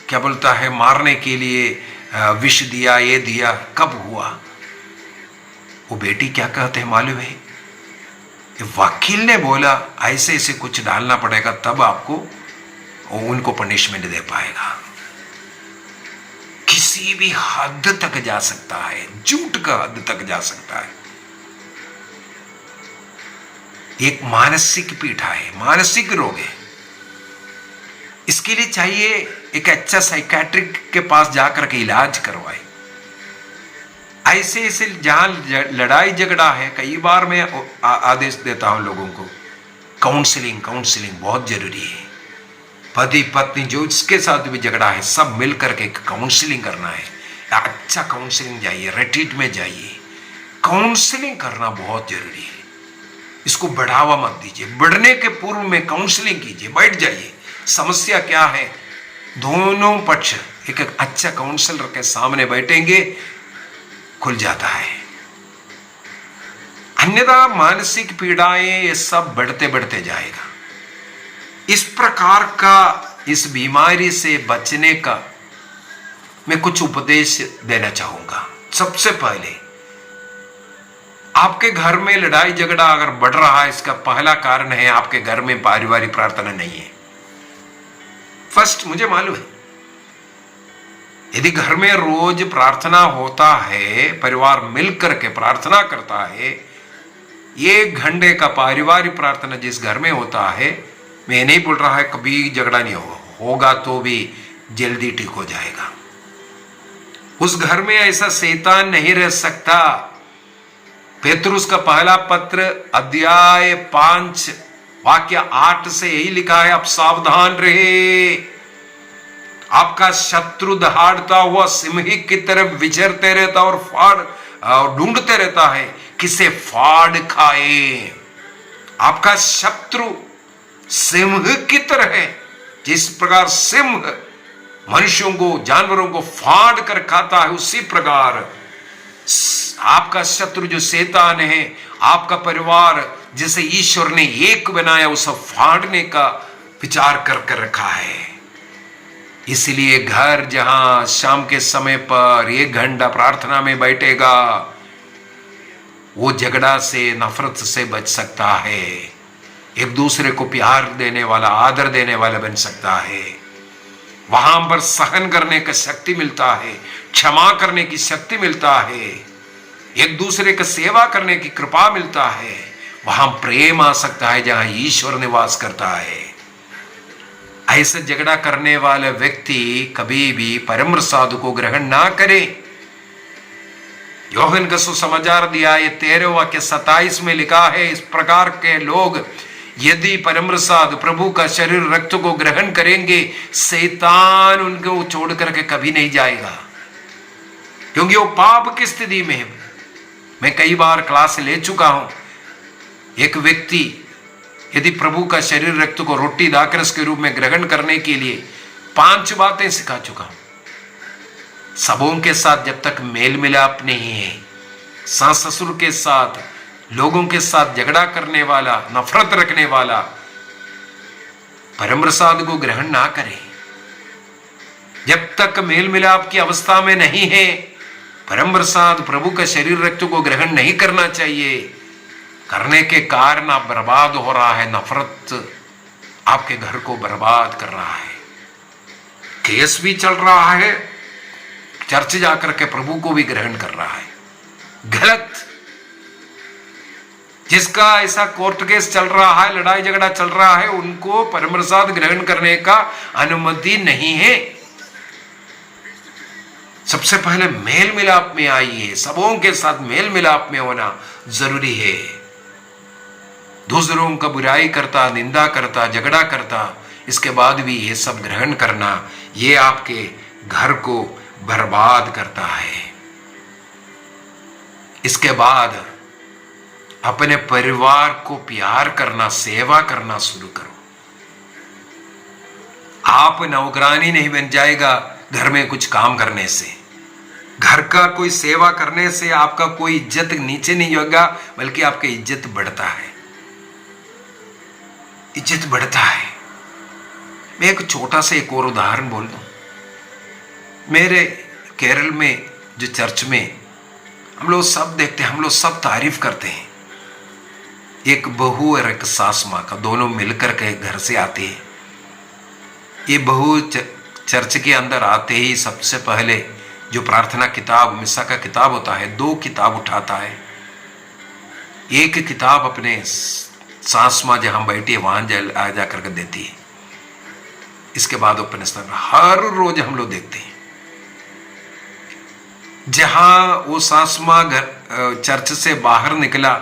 क्या बोलता है मारने के लिए विष दिया, ये दिया, कब हुआ। वो बेटी क्या कहते हैं मालूम है, वकील ने बोला ऐसे ऐसे कुछ डालना पड़ेगा, तब आपको उनको पनिशमेंट दे पाएगा। किसी भी हद तक जा सकता है, झूठ का हद तक जा सकता है। एक मानसिक पीड़ा है, मानसिक रोग है। इसके लिए चाहिए एक अच्छा साइकेट्रिक के पास जाकर के इलाज करवाए। ऐसे ऐसे जहां लड़ाई झगड़ा है, कई बार मैं आदेश देता हूं लोगों को, काउंसलिंग बहुत जरूरी है। पति पत्नी जो इसके साथ भी झगड़ा है, सब मिल करके काउंसलिंग करना है। अच्छा काउंसलिंग जाइए, रिट्रीट में जाइए, काउंसलिंग करना बहुत जरूरी है। इसको बढ़ावा मत दीजिए। बढ़ने के पूर्व में काउंसलिंग कीजिए, बैठ जाइए, समस्या क्या है, दोनों पक्ष एक अच्छा काउंसलर के सामने बैठेंगे, खुल जाता है। अन्यथा मानसिक पीड़ाएं ये सब बढ़ते बढ़ते जाएगा। इस प्रकार का, इस बीमारी से बचने का मैं कुछ उपदेश देना चाहूंगा। सबसे पहले, आपके घर में लड़ाई झगड़ा अगर बढ़ रहा है, इसका पहला कारण है आपके घर में पारिवारिक प्रार्थना नहीं है। फर्स्ट, मुझे मालूम है, यदि घर में रोज प्रार्थना होता है, परिवार मिलकर के प्रार्थना करता है, 1 घंटे का पारिवारिक प्रार्थना जिस घर में होता है, मैं नहीं बोल रहा है कभी झगड़ा नहीं होगा तो भी जल्दी ठीक हो जाएगा। उस घर में ऐसा शैतान नहीं रह सकता। पेतरुस का पहला पत्र अध्याय 5 वाक्य 8 से यही लिखा है, अब सावधान रहे, आपका शत्रु दहाड़ता हुआ सिंह की तरफ विचरते रहता और ढूंढते रहता है किसे फाड़ खाए। आपका शत्रु सिंह की तरह है, जिस प्रकार सिंह मनुष्यों को, जानवरों को फाड़ कर खाता है, उसी प्रकार आपका शत्रु जो शैतान है, आपका परिवार जिसे ईश्वर ने एक बनाया, उसे फाड़ने का विचार कर रखा है। इसलिए घर जहां शाम के समय पर 1 घंटा प्रार्थना में बैठेगा, वो झगड़ा से, नफरत से बच सकता है, एक दूसरे को प्यार देने वाला, आदर देने वाला बन सकता है। वहां पर सहन करने का शक्ति मिलता है, क्षमा करने की शक्ति मिलता है, एक दूसरे का सेवा करने की कृपा मिलता है। वहां प्रेम आ सकता है जहां ईश्वर निवास करता है। ऐसे झगड़ा करने वाले व्यक्ति कभी भी परम प्रसाद को ग्रहण ना करे। योहन का सुसमाचार दिया है 13 वाक्य 27 में लिखा है, इस प्रकार के लोग यदि परम प्रसाद प्रभु का शरीर रक्त को ग्रहण करेंगे, शैतान उनको छोड़ करके कभी नहीं जाएगा, क्योंकि वो पाप की स्थिति में है। मैं कई बार क्लास ले चुका हूं। एक व्यक्ति यदि प्रभु का शरीर रक्त को रोटी दाकरस के रूप में ग्रहण करने के लिए 5 बातें सिखा चुका हूं। सबों के साथ जब तक मेल मिलाप नहीं है, सास ससुर के साथ, लोगों के साथ झगड़ा करने वाला, नफरत रखने वाला परम प्रसाद को ग्रहण ना करे। जब तक मेल मिलाप की अवस्था में नहीं है, परम प्रसाद प्रभु का शरीर रक्त को ग्रहण नहीं करना चाहिए। करने के कारण आप बर्बाद हो रहा है, नफरत आपके घर को बर्बाद कर रहा है। केस भी चल रहा है, चर्च जाकर के प्रभु को भी ग्रहण कर रहा है, गलत। जिसका ऐसा कोर्ट केस चल रहा है, लड़ाई झगड़ा चल रहा है, उनको परम प्रसाद ग्रहण करने का अनुमति नहीं है। सबसे पहले मेल मिलाप में आइए, सबों के साथ मेल मिलाप में होना जरूरी है। दूसरों का बुराई करता, निंदा करता, झगड़ा करता, इसके बाद भी ये सब ग्रहण करना, ये आपके घर को बर्बाद करता है। इसके बाद अपने परिवार को प्यार करना, सेवा करना शुरू करो। आप नौकरानी नहीं बन जाएगा घर में कुछ काम करने से। घर का कोई सेवा करने से आपका कोई इज्जत नीचे नहीं होगा, बल्कि आपकी इज्जत बढ़ता है, इज्जत बढ़ता है। मैं एक छोटा सा एक और उदाहरण बोल दूं। मेरे केरल में जो चर्च में हम लोग सब देखते हैं, हम लोग सब तारीफ करते हैं। एक बहू और एक सास माँ का, दोनों मिलकर के घर से आते हैं। ये बहू चर्च के अंदर आते ही सबसे पहले जो प्रार्थना किताब, मिसा का किताब होता है, 2 किताब उठाता है। एक किताब अपने सास माँ जहां बैठी है वहां आ जा करके देती है। इसके बाद अपने स्थान हर रोज हम लोग देखते हैं, जहां वो सास माँ चर्च से बाहर निकला,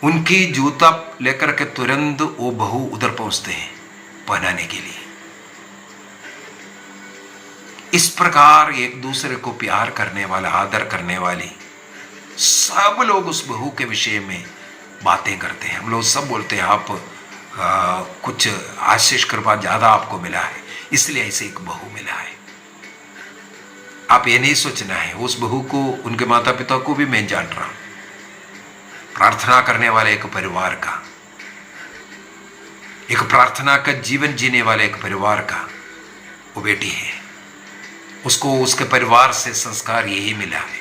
उनकी जूता लेकर के तुरंत वो बहू उधर पहुंचते हैं पहनाने के लिए। इस प्रकार एक दूसरे को प्यार करने वाला, आदर करने वाली सब लोग उस बहू के विषय में बातें करते हैं, हम लोग सब बोलते हैं आप कुछ आशीष कृपा ज्यादा आपको मिला है इसलिए ऐसे एक बहू मिला है। आप ये नहीं सोचना है उस बहू को, उनके माता पिता को भी मैं जान रहा हूं, प्रार्थना करने वाले एक परिवार का, एक प्रार्थना का जीवन जीने वाले एक परिवार का वो बेटी है। उसको उसके परिवार से संस्कार यही मिला है।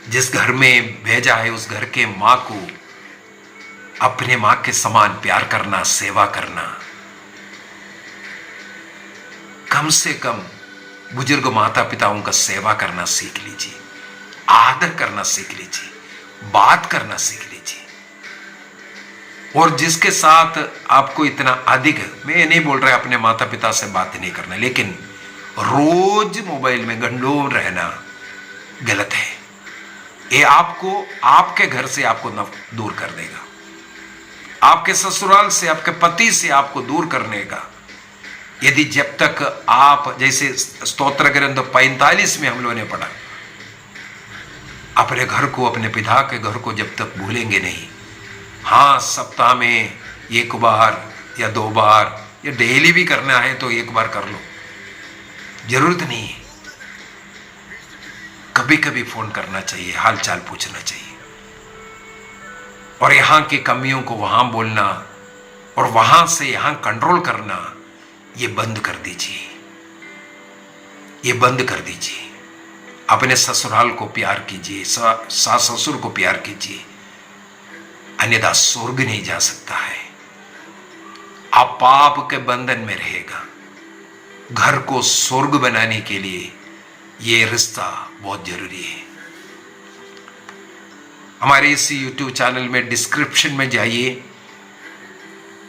जिस घर में भेजा है उस घर के मां को अपने मां के समान प्यार करना, सेवा करना, कम से कम बुजुर्ग माता पिताओं का सेवा करना सीख लीजिए, आदर करना सीख लीजिए, बात करना सीख लीजिए। और जिसके साथ आपको इतना अधिक, मैं ये नहीं बोल रहा अपने माता पिता से बात नहीं करना, लेकिन रोज मोबाइल में गंडोर रहना गलत है। ये आपको आपके घर से आपको दूर कर देगा, आपके ससुराल से, आपके पति से आपको दूर करने का। यदि जब तक आप, जैसे स्तोत्र ग्रंथ 45 में हम लोगों ने पढ़ा, अपने घर को, अपने पिता के घर को जब तक भूलेंगे नहीं, हाँ सप्ताह में एक बार या 2 बार या डेली भी करना है तो 1 बार कर लो, जरूरत नहीं है। कभी कभी फोन करना चाहिए, हाल चाल पूछना चाहिए, और यहां की कमियों को वहां बोलना और वहां से यहां कंट्रोल करना, ये बंद कर दीजिए, ये बंद कर दीजिए। अपने ससुराल को प्यार कीजिए, सास ससुर को प्यार कीजिए, अन्यथा स्वर्ग नहीं जा सकता है। आप पाप के बंधन में रहेगा। घर को स्वर्ग बनाने के लिए ये रिश्ता बहुत जरूरी है। हमारे इस YouTube चैनल में डिस्क्रिप्शन में जाइए,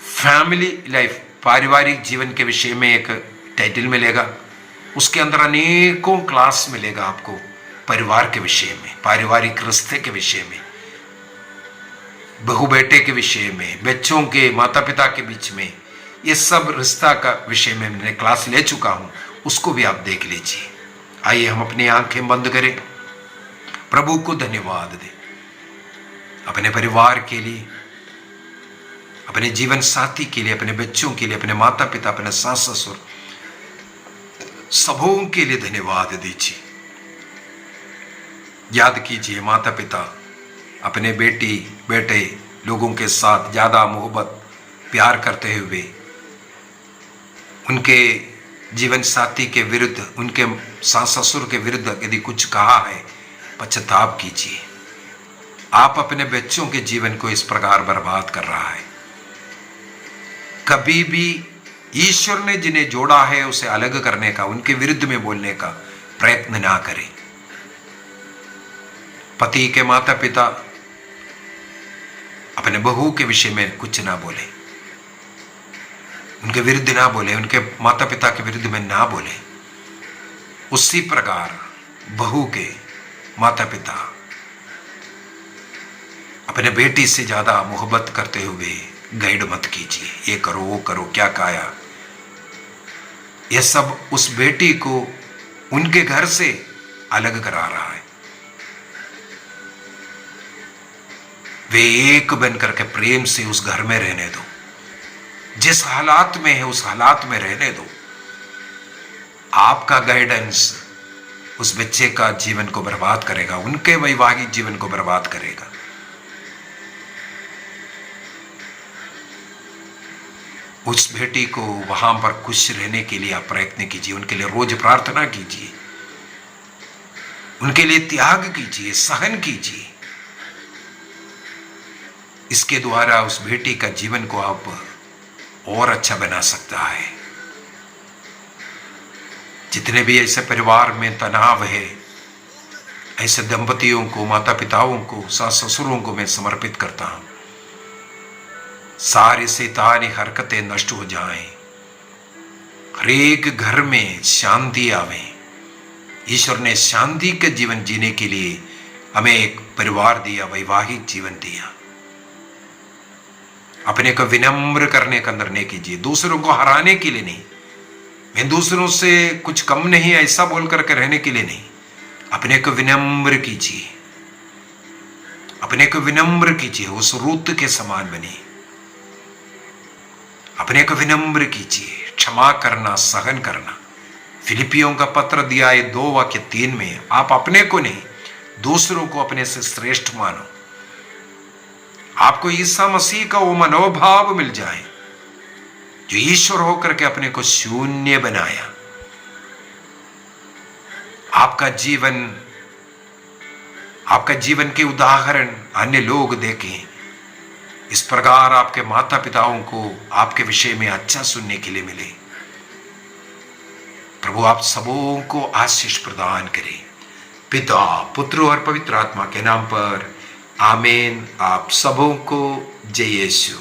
फैमिली लाइफ, पारिवारिक जीवन के विषय में एक टाइटल मिलेगा, उसके अंदर अनेकों क्लास मिलेगा आपको परिवार के विषय में, पारिवारिक रिश्ते के विषय में, बहू बेटे के विषय में, बच्चों के माता पिता के बीच में, ये सब रिश्ता का विषय में मैंने क्लास ले चुका हूं, उसको भी आप देख लीजिए। आइए हम अपनी आंखें बंद करें, प्रभु को धन्यवाद दें अपने परिवार के लिए, अपने जीवन साथी के लिए, अपने बच्चों के लिए, अपने माता पिता, अपने सास ससुर, सबों के लिए धन्यवाद दीजिए। याद कीजिए, माता पिता अपने बेटी बेटे लोगों के साथ ज्यादा मोहब्बत प्यार करते हुए उनके जीवन साथी के विरुद्ध, उनके सास ससुर के विरुद्ध यदि कुछ कहा है, पश्चाताप कीजिए। आप अपने बच्चों के जीवन को इस प्रकार बर्बाद कर रहा है। कभी भी ईश्वर ने जिन्हें जोड़ा है उसे अलग करने का, उनके विरुद्ध में बोलने का प्रयत्न ना करें। पति के माता पिता अपने बहू के विषय में कुछ ना बोले, उनके विरुद्ध ना बोले, उनके माता पिता के विरुद्ध में ना बोले। उसी प्रकार बहू के माता पिता अपने बेटी से ज्यादा मोहब्बत करते हुए गाइड मत कीजिए, ये करो वो करो, क्या काया। यह सब उस बेटी को उनके घर से अलग करा रहा है। वे एक बन करके प्रेम से उस घर में रहने दो, जिस हालात में है उस हालात में रहने दो। आपका गाइडेंस उस बच्चे का जीवन को बर्बाद करेगा, उनके वैवाहिक जीवन को बर्बाद करेगा। उस बेटी को वहां पर खुश रहने के लिए आप प्रयत्न कीजिए, उनके लिए रोज प्रार्थना कीजिए, उनके लिए त्याग कीजिए, सहन कीजिए। इसके द्वारा उस बेटी का जीवन को आप और अच्छा बना सकता है। जितने भी ऐसे परिवार में तनाव है, ऐसे दंपतियों को, माता पिताओं को, सास ससुरों को मैं समर्पित करता हूं। सारी शैतानी हरकतें नष्ट हो जाएं, हर एक घर में शांति आवे। ईश्वर ने शांति के जीवन जीने के लिए हमें एक परिवार दिया, वैवाहिक जीवन दिया। अपने को विनम्र करने का निर्णय कीजिए, दूसरों को हराने के लिए नहीं, मैं दूसरों से कुछ कम नहीं ऐसा बोल करके रहने के लिए नहीं। अपने को विनम्र कीजिए, अपने को विनम्र कीजिए, उस रूत के समान बनिए। अपने को विनम्र कीजिए, क्षमा करना, सहन करना। फिलिपियों का पत्र दिया है 2:3 में, आप अपने को नहीं दूसरों को अपने से श्रेष्ठ मानो। आपको ईसा मसीह का वो मनोभाव मिल जाए जो ईश्वर होकर के अपने को शून्य बनाया। आपका जीवन के उदाहरण अन्य लोग देखें। इस प्रकार आपके माता पिताओं को आपके विषय में अच्छा सुनने के लिए मिले। प्रभु आप सबों को आशीष प्रदान करें, पिता, पुत्र और पवित्र आत्मा के नाम पर, आमीन। आप सबों को जय यीशु।